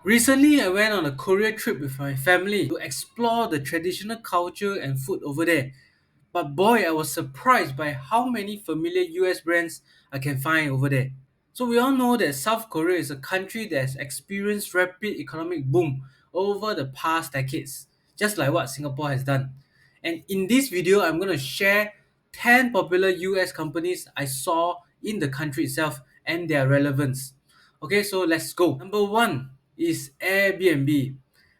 Recently, I went on a Korea trip with my family to explore the traditional culture and food over there. But boy, I was surprised by how many familiar US brands I can find over there. So we all know that South Korea is a country that has experienced rapid economic boom over the past decades, just like what Singapore has done. And in this video, I'm going to share 10 popular US companies I saw in the country itself and their relevance. Okay, so let's go. Number one is Airbnb.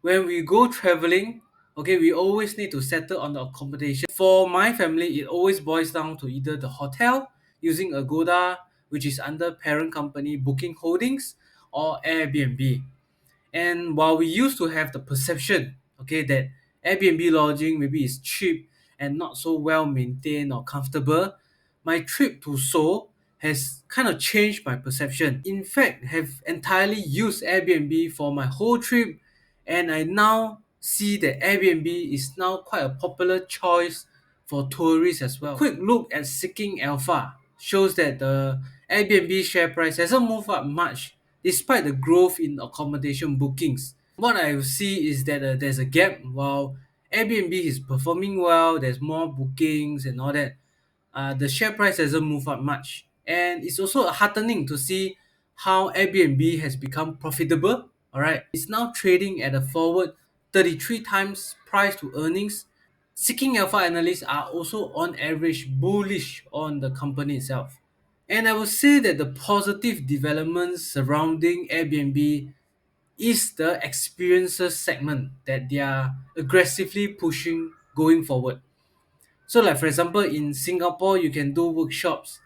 When we go traveling, okay, we always need to settle on the accommodation. For my family, it always boils down to either the hotel using Agoda, which is under parent company Booking Holdings, or Airbnb. And while we used to have the perception, okay, that Airbnb lodging maybe is cheap and not so well maintained or comfortable, my trip to Seoul has kind of changed my perception. In fact, have entirely used Airbnb for my whole trip, and I now see that Airbnb is now quite a popular choice for tourists as well. Quick look at Seeking Alpha shows that the Airbnb share price hasn't moved up much despite the growth in accommodation bookings. What I see is that there's a gap while Airbnb is performing well, there's more bookings and all that. The share price hasn't moved up much. And it's also heartening to see how Airbnb has become profitable. All right, it's now trading at a forward 33 times price to earnings. Seeking Alpha analysts are also on average bullish on the company itself. And I would say that the positive developments surrounding Airbnb is the experiences segment that they are aggressively pushing going forward. So, like for example, in Singapore, you can do workshops,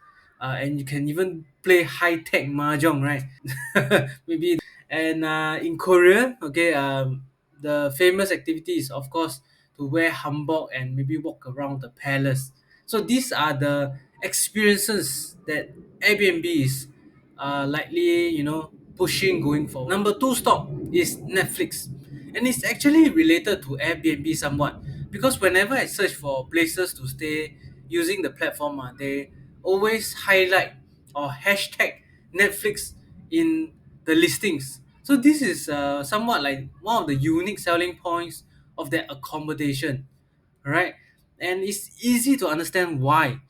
and you can even play high tech mahjong, right? Maybe. And in Korea, okay, the famous activity is of course to wear hanbok and maybe walk around the palace. So these are the experiences that Airbnb is likely, pushing going forward. Number two stock is Netflix, and it's actually related to Airbnb somewhat because whenever I search for places to stay using the platform, they always highlight or hashtag Netflix in the listings. So this is somewhat like one of the unique selling points of their accommodation, right? And it's easy to understand why.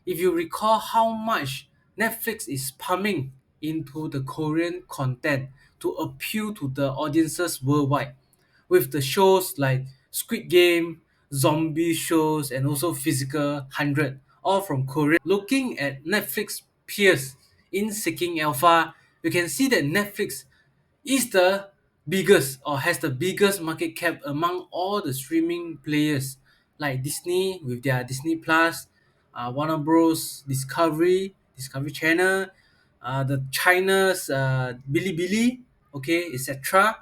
If you recall how much Netflix is pumping into the Korean content to appeal to the audiences worldwide, with the shows like Squid Game, zombie shows, and also Physical 100, all from Korea. Looking at Netflix peers in Seeking Alpha, you can see that Netflix is the biggest or has the biggest market cap among all the streaming players like Disney with their Disney Plus, Warner Bros. Discovery Channel, the China's Bilibili, okay, etc.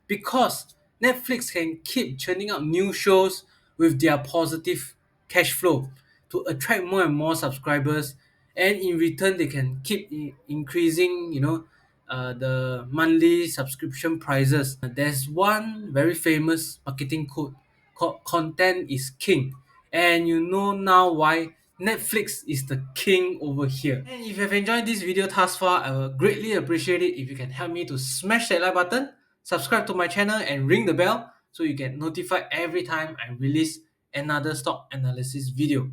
Because Netflix can keep churning out new shows with their positive cash flow to attract more and more subscribers, and in return they can keep increasing, the monthly subscription prices. There's one very famous marketing code called "Content is King," and you know now why Netflix is the king over here. And if you have enjoyed this video thus far, I will greatly appreciate it if you can help me to smash that like button, subscribe to my channel, and ring the bell so you get notified every time I release another stock analysis video.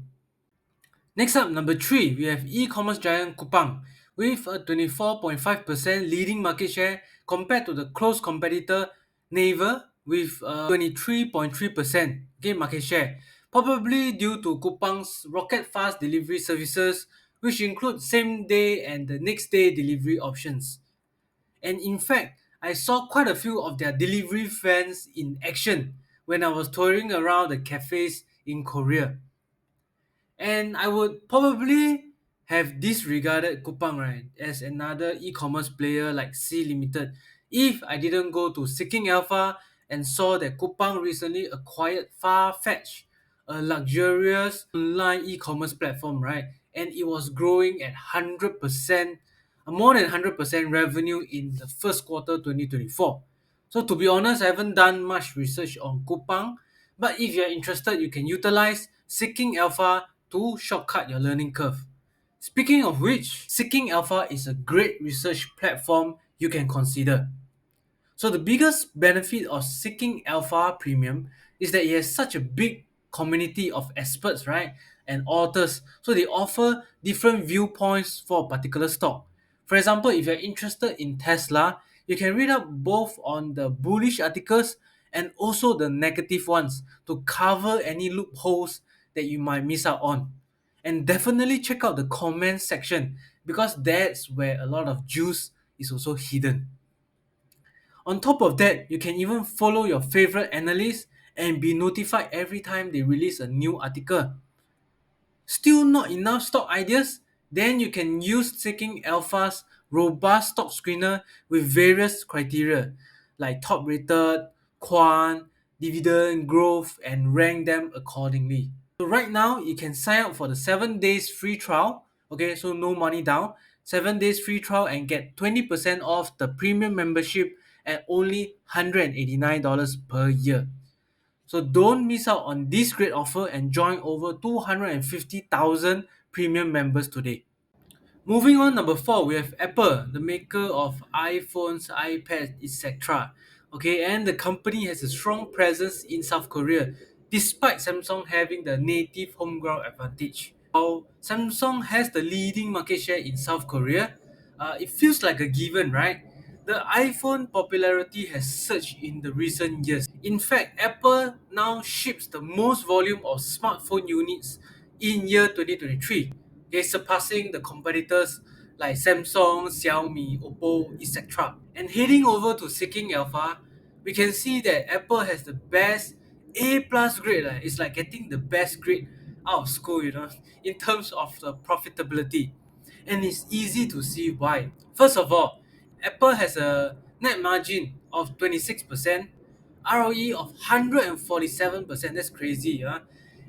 Next up, number three, we have e-commerce giant Coupang with a 24.5% leading market share compared to the close competitor Naver with a 23.3% gain market share, probably due to Coupang's rocket fast delivery services, which include same day and the next day delivery options. And in fact, I saw quite a few of their delivery vans in action when I was touring around the cafes in Korea. And I would probably have disregarded Coupang, right, as another e-commerce player like C Limited if I didn't go to Seeking Alpha and saw that Coupang recently acquired Farfetch, a luxurious online e-commerce platform, right? And it was growing at 100%, more than 100% revenue in the first quarter 2024. So to be honest, I haven't done much research on Coupang, but if you're interested, you can utilize Seeking Alpha to shortcut your learning curve. Speaking of which, Seeking Alpha is a great research platform you can consider. So the biggest benefit of Seeking Alpha Premium is that it has such a big community of experts, right? And authors. So they offer different viewpoints for a particular stock. For example, if you're interested in Tesla, you can read up both on the bullish articles and also the negative ones to cover any loopholes that you might miss out on. And definitely check out the comment section because that's where a lot of juice is also hidden. On top of that, you can even follow your favorite analysts and be notified every time they release a new article. Still not enough stock ideas? Then you can use Seeking Alpha's robust stock screener with various criteria like top rated, quant, dividend growth, and rank them accordingly. So right now you can sign up for the 7 days free trial. Okay, so no money down. 7 days free trial and get 20% off the premium membership at only $189 per year. So don't miss out on this great offer and join over 250,000 premium members today. Moving on, number four, we have Apple, the maker of iPhones, iPads, etc. Okay, and the company has a strong presence in South Korea, despite Samsung having the native home ground advantage. While Samsung has the leading market share in South Korea, it feels like a given, right? The iPhone popularity has surged in the recent years. In fact, Apple now ships the most volume of smartphone units in year 2023, okay, surpassing the competitors like Samsung, Xiaomi, Oppo, etc. And heading over to Seeking Alpha, we can see that Apple has the best A plus grade. It's like getting the best grade out of school, in terms of the profitability. And it's easy to see why. First of all, Apple has a net margin of 26%, ROE of 147%, that's crazy,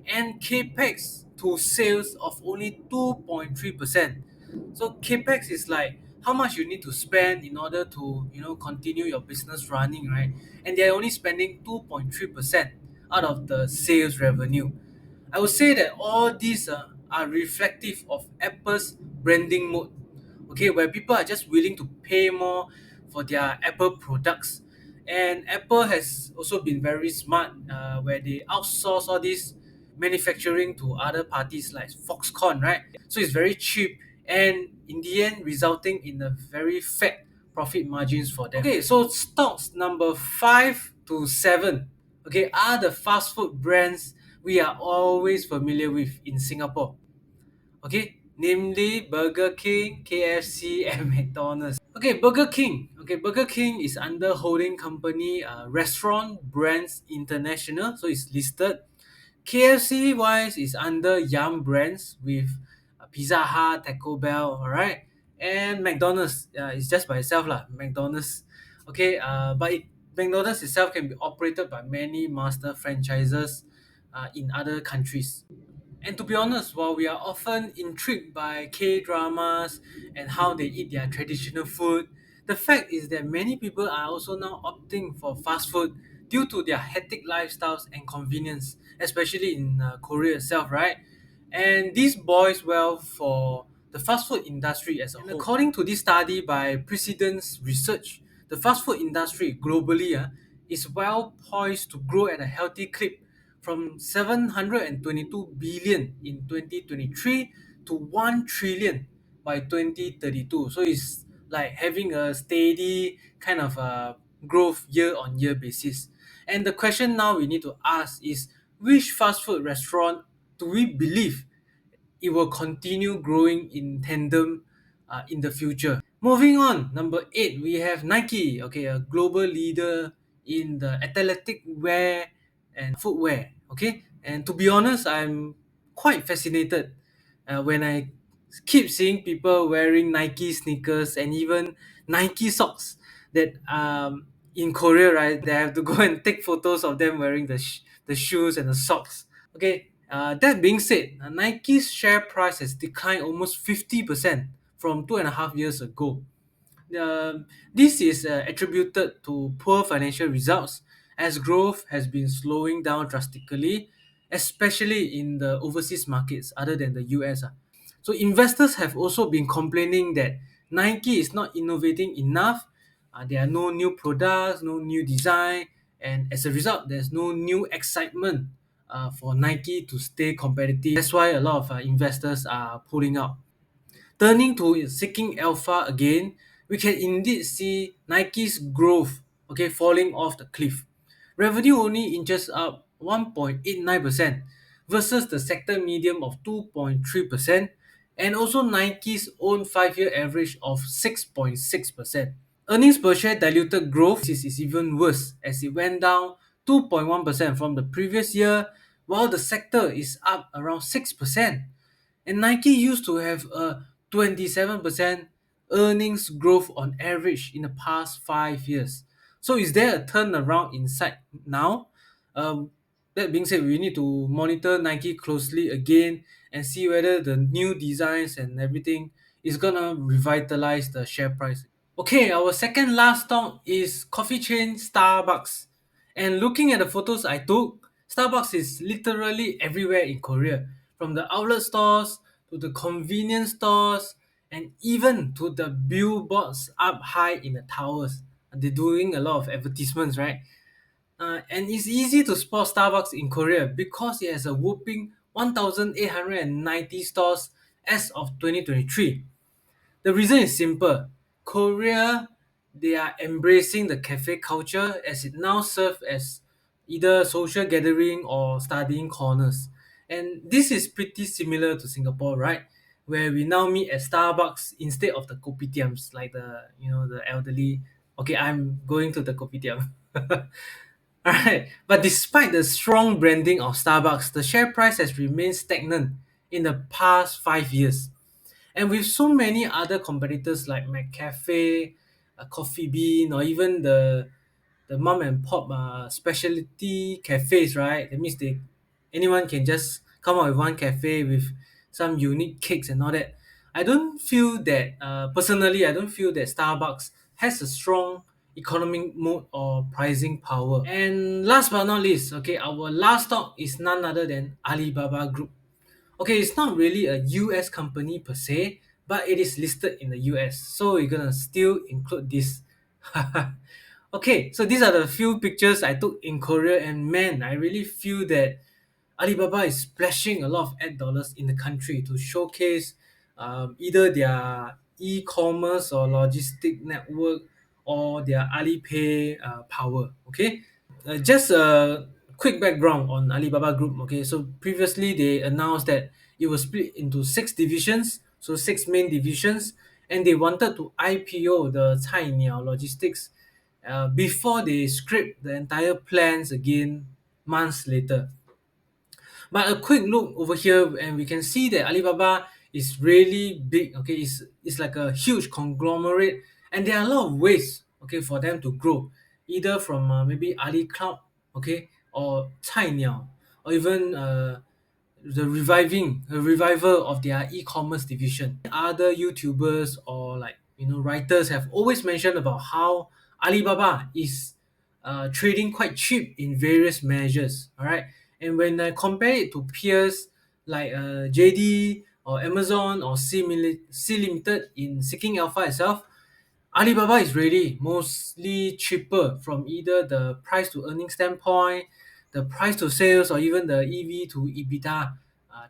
and capex to sales of only 2.3%. So capex is like how much you need to spend in order to continue your business running, right? And they're only spending 2.3% out of the sales revenue. I would say that all these are reflective of Apple's branding mode, okay, where people are just willing to pay more for their Apple products. And Apple has also been very smart, where they outsource all this manufacturing to other parties like Foxconn, right? So it's very cheap, and in the end, resulting in a very fat profit margins for them. Okay, so stocks number 5 to 7, okay, are the fast food brands we are always familiar with in Singapore. Okay, namely Burger King, KFC, and McDonald's. Okay, Burger King. Okay, Burger King is under holding company Restaurant Brands International, so it's listed. KFC wise is under Yum Brands with Pizza Hut, Taco Bell, alright, and McDonald's is just by itself lah. McDonald's, okay, McDonald's itself can be operated by many master franchises in other countries. And to be honest, while we are often intrigued by K-dramas and how they eat their traditional food, the fact is that many people are also now opting for fast food due to their hectic lifestyles and convenience, especially in Korea itself, right? And this bodes well for the fast food industry as a whole. And according to this study by Precedence Research, the fast food industry globally is well poised to grow at a healthy clip from 722 billion in 2023 to 1 trillion by 2032. So it's like having a steady kind of growth year on year basis. And the question now we need to ask is, which fast food restaurant do we believe it will continue growing in tandem in the future? Moving on, number 8, we have Nike, okay, a global leader in the athletic wear and footwear, okay. And to be honest, I'm quite fascinated when I keep seeing people wearing Nike sneakers and even Nike socks that in Korea, right, they have to go and take photos of them wearing the shoes and the socks. Okay, that being said, Nike's share price has declined almost 50% from 2.5 years ago. This is attributed to poor financial results as growth has been slowing down drastically, especially in the overseas markets other than the US. So investors have also been complaining that Nike is not innovating enough, There are no new products, no new design, and as a result, there's no new excitement for Nike to stay competitive. That's why a lot of investors are pulling out. Turning to Seeking Alpha again, we can indeed see Nike's growth, okay, falling off the cliff. Revenue only inches up 1.89% versus the sector median of 2.3%, and also Nike's own 5-year average of 6.6%. Earnings per share diluted growth is even worse as it went down 2.1% from the previous year, while the sector is up around 6%. And Nike used to have a 27% earnings growth on average in the past 5 years. So is there a turnaround in sight now? Um, that being said, we need to monitor Nike closely again and see whether the new designs and everything is gonna revitalize the share price. Okay, our second last stop is coffee chain Starbucks. And looking at the photos I took, Starbucks is literally everywhere in Korea, from the outlet stores to the convenience stores and even to the billboards up high in the towers. They're doing a lot of advertisements, right? And it's easy to spot Starbucks in Korea because it has a whopping 1,890 stores as of 2023. The reason is simple. Korea, they are embracing the cafe culture as it now serves as either social gathering or studying corners. And this is pretty similar to Singapore, right? Where we now meet at Starbucks instead of the kopitiams, like the elderly. Okay, I'm going to the kopitiam. Alright, but despite the strong branding of Starbucks, the share price has remained stagnant in the past 5 years. And with so many other competitors like McCafe, Coffee Bean, or even the mom and pop specialty cafes, right? That means anyone can just come up with one cafe with some unique cakes and all that. I don't feel that personally. I don't feel that Starbucks has a strong economic mode or pricing power. And last but not least, okay, our last stock is none other than Alibaba Group. Okay, it's not really a US company per se, but it is listed in the US. So we're gonna still include this. Okay, so these are the few pictures I took in Korea, and man, I really feel that Alibaba is splashing a lot of ad dollars in the country to showcase either their e-commerce or logistic network or their Alipay power. Okay, just a quick background on Alibaba Group. Okay, so previously they announced that it was split into 6 divisions, so 6 main divisions, and they wanted to IPO the Cainiao Logistics before they scrapped the entire plans again months later. But a quick look over here, and we can see that Alibaba is really big. Okay, it's like a huge conglomerate, and there are a lot of ways, okay, for them to grow, either from maybe Ali Cloud, okay, or Cainiao, or even the revival of their e-commerce division. Other YouTubers or writers have always mentioned about how Alibaba is trading quite cheap in various measures. All right, and when I compare it to peers like JD or Amazon or C Limited in Seeking Alpha itself, Alibaba is really mostly cheaper from either the price to earning standpoint, the price to sales, or even the EV to EBITDA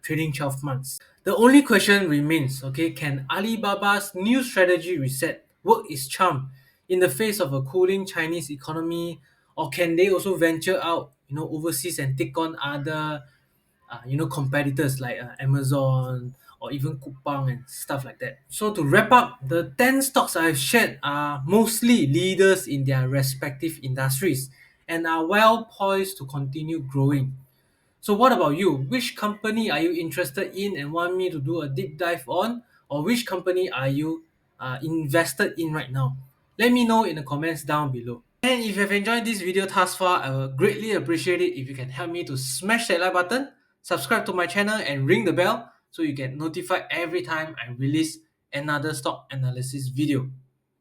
trading 12 months. The only question remains, okay, can Alibaba's new strategy reset work its charm in the face of a cooling Chinese economy, or can they also venture out, overseas and take on other competitors like Amazon or even Coupang and stuff like that. So to wrap up, the 10 stocks I've shared are mostly leaders in their respective industries and are well poised to continue growing. So what about you? Which company are you interested in and want me to do a deep dive on? Or which company are you invested in right now? Let me know in the comments down below. And if you have enjoyed this video thus far, I will greatly appreciate it if you can help me to smash that like button, subscribe to my channel and ring the bell so you get notified every time I release another stock analysis video.